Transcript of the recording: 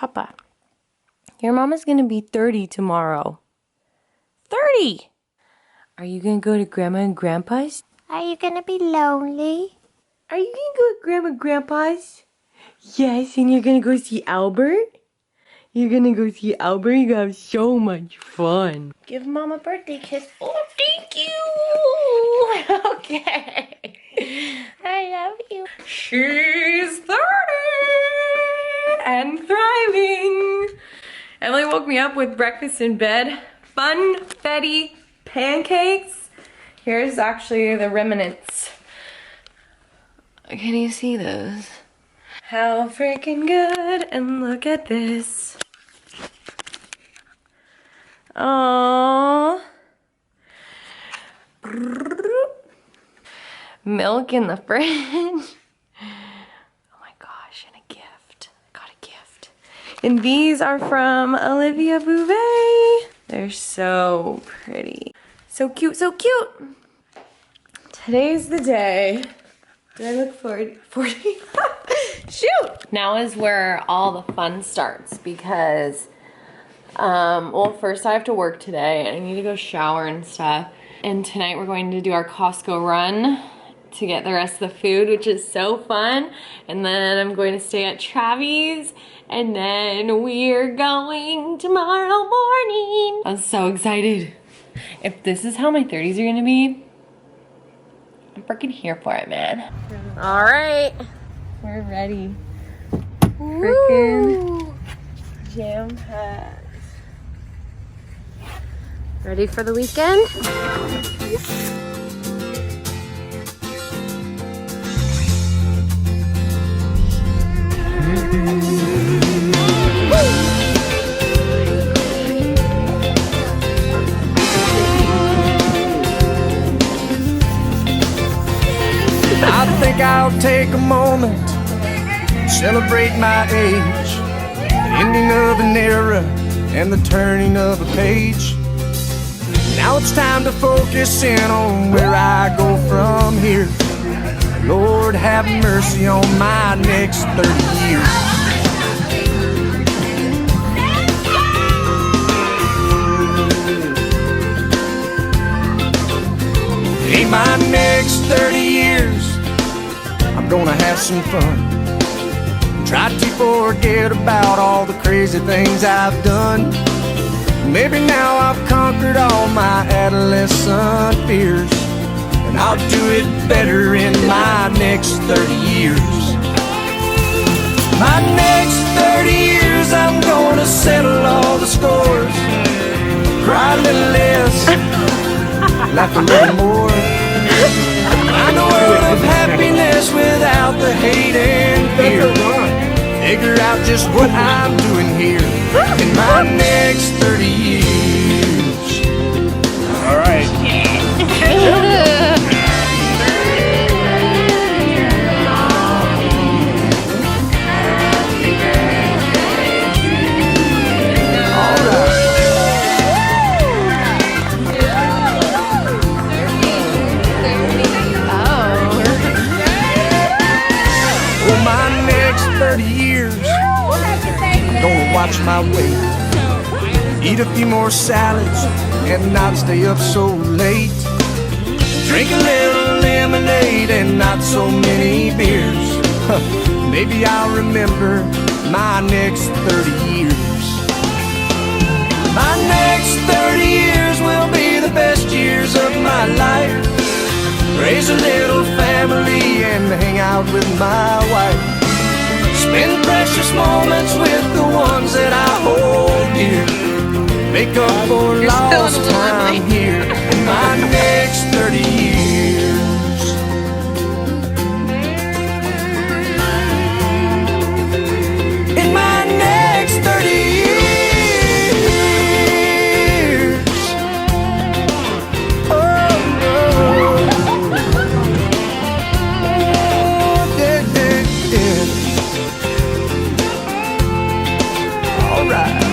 Papa, your mama's gonna be 30 tomorrow. 30! Are you gonna go to Grandma and Grandpa's? Are you gonna be lonely? Are you gonna go to Grandma and Grandpa's? Yes, and you're gonna go see Albert? You're gonna go see Albert? You're gonna have so much fun. Give Mom a birthday kiss. Oh, thank you! Okay. I love you. She's 30 and thriving. Emily woke me up with breakfast in bed. Funfetti pancakes. Here's actually the remnants. Can you see those? How freaking good, and look at this. Aww. Milk in the fridge. Oh my gosh, and a gift. I got a gift. And these are from Olivia Bouvet. They're so pretty. So cute, so cute. Today's the day. Do I look 40? Shoot! Now is where all the fun starts because, well, first I have to work today and I need to go shower and stuff. And tonight we're going to do our Costco run to get the rest of the food, which is so fun. And then I'm going to stay at Travi's, and then we're going tomorrow morning. I'm so excited. If this is how my 30s are gonna be, I'm freaking here for it, man. All right, we're ready. Freaking jam packed. Ready for the weekend? I think I'll take a moment, celebrate my age, the ending of an era and the turning of a page. Now it's time to focus in on where I go from here. Lord, have mercy on my next 30 years. In my next 30 years, I'm gonna have some fun. Try to forget about all the crazy things I've done. Maybe now I've conquered all my adolescent fears, and I'll do it better in my next 30 years. My next 30 years, I'm gonna settle all the scores, cry a little less, laugh a little more. Find a world of happiness without the hate and fear. Figure out just what I'm doing here in my next 30 years. All right. My next 30 years, gonna watch my weight, eat a few more salads and not stay up so late, drink a little lemonade and not so many beers. Maybe I'll remember my next 30 years. My next 30 years will be the best years of my life. Raise a little family and hang out with my wife. Spend precious moments with the ones that I hold dear. Make up for lost time here in my next 30 years. In my next 30 years. Right.